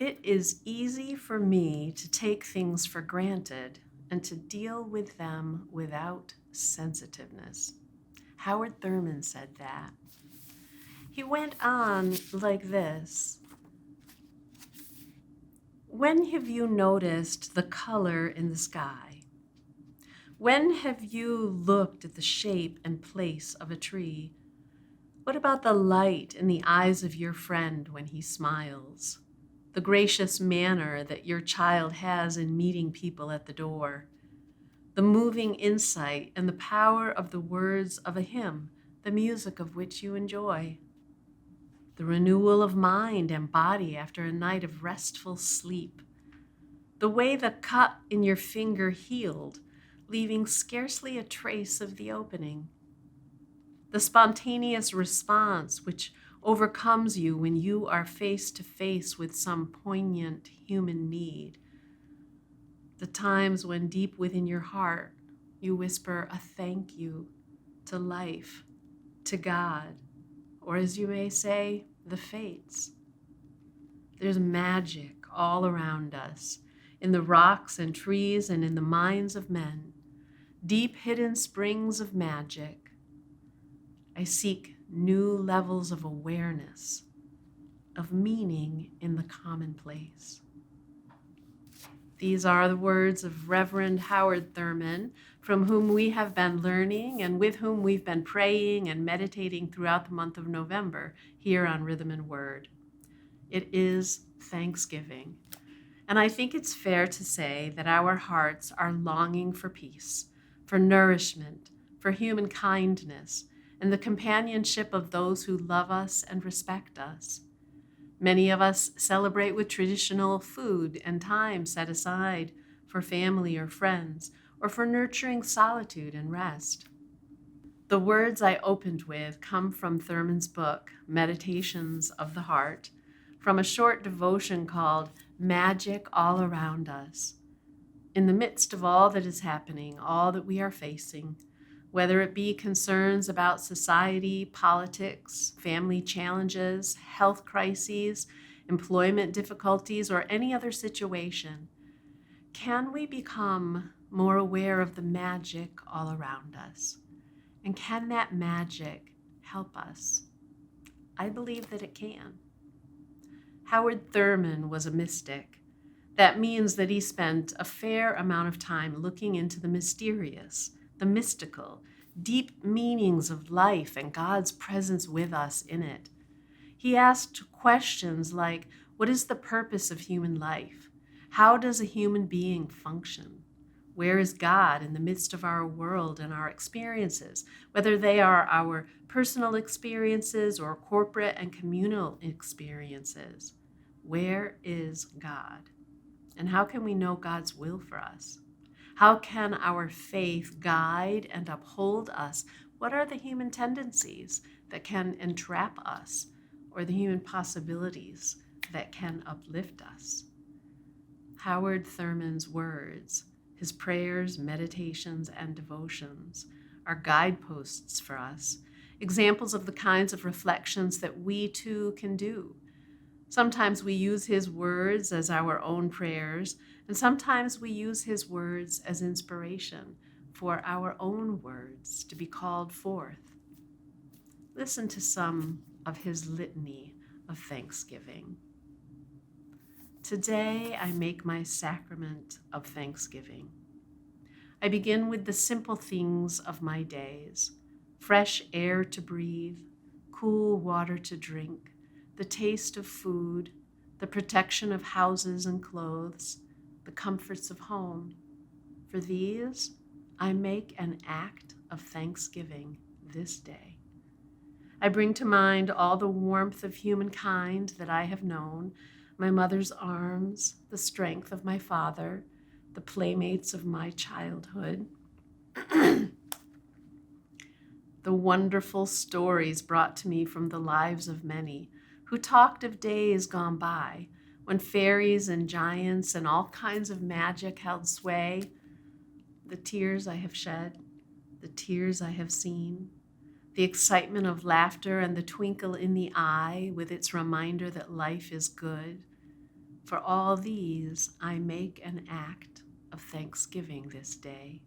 It is easy for me to take things for granted and to deal with them without sensitiveness. Howard Thurman said that. He went on like this. When have you noticed the color in the sky? When have you looked at the shape and place of a tree? What about the light in the eyes of your friend when he smiles? The gracious manner that your child has in meeting people at the door? The moving insight and the power of the words of a hymn, the music of which you enjoy? The renewal of mind and body after a night of restful sleep? The way the cut in your finger healed, leaving scarcely a trace of the opening? The spontaneous response which overcomes you when you are face to face with some poignant human need? The times when deep within your heart you whisper a thank you to life, to God, or as you may say, the fates. There's magic all around us, in the rocks and trees and in the minds of men, deep hidden springs of magic. I seek new levels of awareness, of meaning in the commonplace. These are the words of Reverend Howard Thurman, from whom we have been learning and with whom we've been praying and meditating throughout the month of November here on Rhythm and Word. It is Thanksgiving, and I think it's fair to say that our hearts are longing for peace, for nourishment, for human kindness, and the companionship of those who love us and respect us. Many of us celebrate with traditional food and time set aside for family or friends, or for nurturing solitude and rest. The words I opened with come from Thurman's book, Meditations of the Heart, from a short devotion called Magic All Around Us. In the midst of all that is happening, all that we are facing, whether it be concerns about society, politics, family challenges, health crises, employment difficulties, or any other situation, can we become more aware of the magic all around us? And can that magic help us? I believe that it can. Howard Thurman was a mystic. That means that he spent a fair amount of time looking into the mysterious, the mystical, deep meanings of life and God's presence with us in it. He asked questions like, what is the purpose of human life? How does a human being function? Where is God in the midst of our world and our experiences, whether they are our personal experiences or corporate and communal experiences? Where is God? And how can we know God's will for us? How can our faith guide and uphold us? What are the human tendencies that can entrap us, or the human possibilities that can uplift us? Howard Thurman's words, his prayers, meditations, and devotions are guideposts for us, examples of the kinds of reflections that we too can do. Sometimes we use his words as our own prayers, and sometimes we use his words as inspiration for our own words to be called forth. Listen to some of his litany of thanksgiving. Today I make my sacrament of thanksgiving. I begin with the simple things of my days: fresh air to breathe, cool water to drink, the taste of food, the protection of houses and clothes, the comforts of home. For these, I make an act of thanksgiving this day. I bring to mind all the warmth of humankind that I have known, my mother's arms, the strength of my father, the playmates of my childhood, the wonderful stories brought to me from the lives of many who talked of days gone by when fairies and giants and all kinds of magic held sway, the tears I have shed, the tears I have seen, the excitement of laughter and the twinkle in the eye with its reminder that life is good, For all these I make an act of thanksgiving this day.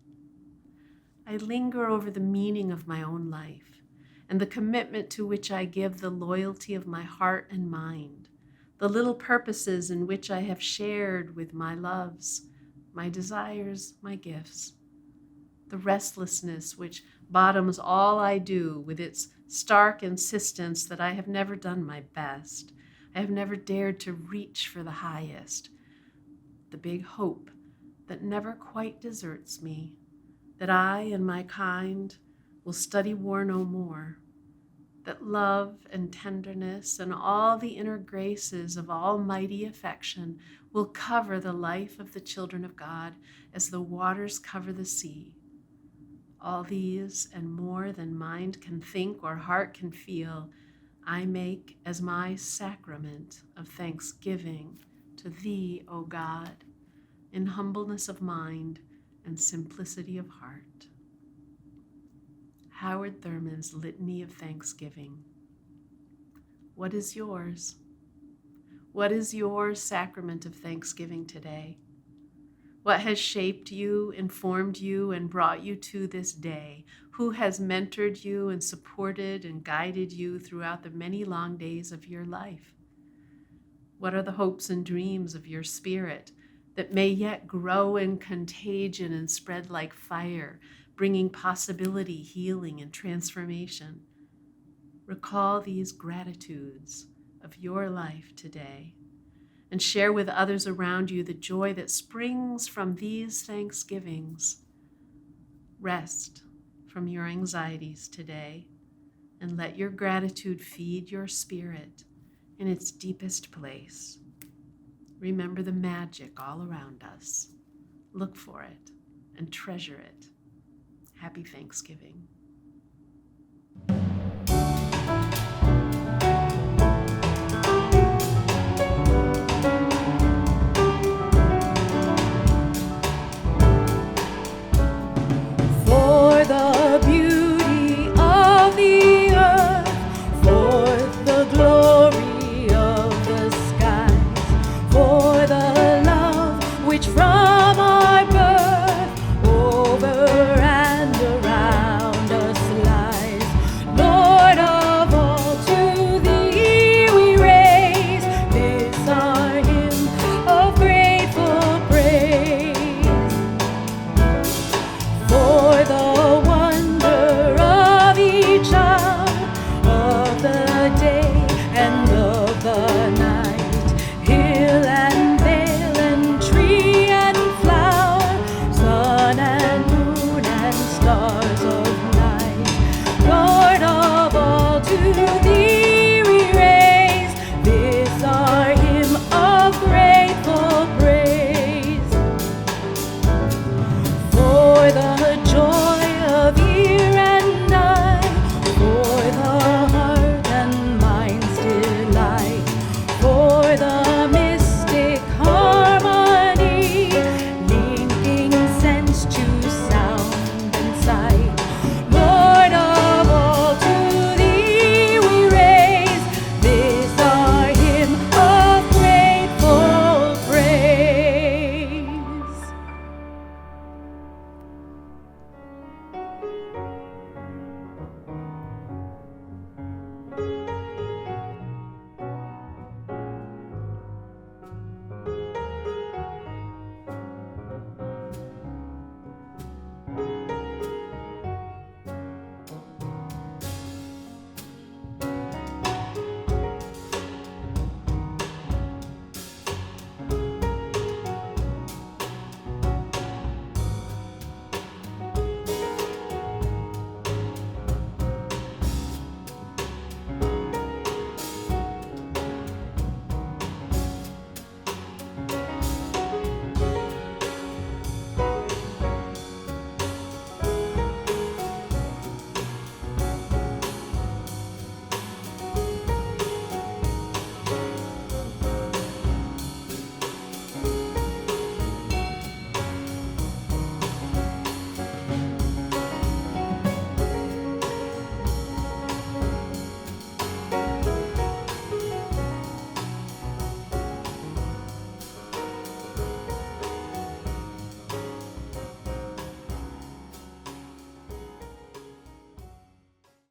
I linger over the meaning of my own life and the commitment to which I give the loyalty of my heart and mind, the little purposes in which I have shared with my loves, my desires, my gifts, the restlessness which bottoms all I do with its stark insistence that I have never done my best. I have never dared to reach for the highest, the big hope that never quite deserts me, that I and my kind will study war no more, that love and tenderness and all the inner graces of almighty affection will cover the life of the children of God as the waters cover the sea. All these and more than mind can think or heart can feel, I make as my sacrament of thanksgiving to Thee, O God, in humbleness of mind and simplicity of heart. Howard Thurman's Litany of Thanksgiving. What is yours? What is your sacrament of thanksgiving today? What has shaped you, informed you, and brought you to this day? Who has mentored you and supported and guided you throughout the many long days of your life? What are the hopes and dreams of your spirit that may yet grow in contagion and spread like fire, bringing possibility, healing, and transformation? Recall these gratitudes of your life today and share with others around you the joy that springs from these thanksgivings. Rest from your anxieties today and let your gratitude feed your spirit in its deepest place. Remember the magic all around us. Look for it and treasure it. Happy Thanksgiving. For the beauty of the earth, for the glory of the skies, for the love which from our birth over and around us lies. Lord of all, to Thee we raise this our hymn of grateful praise. For the wonder of each hour of the day.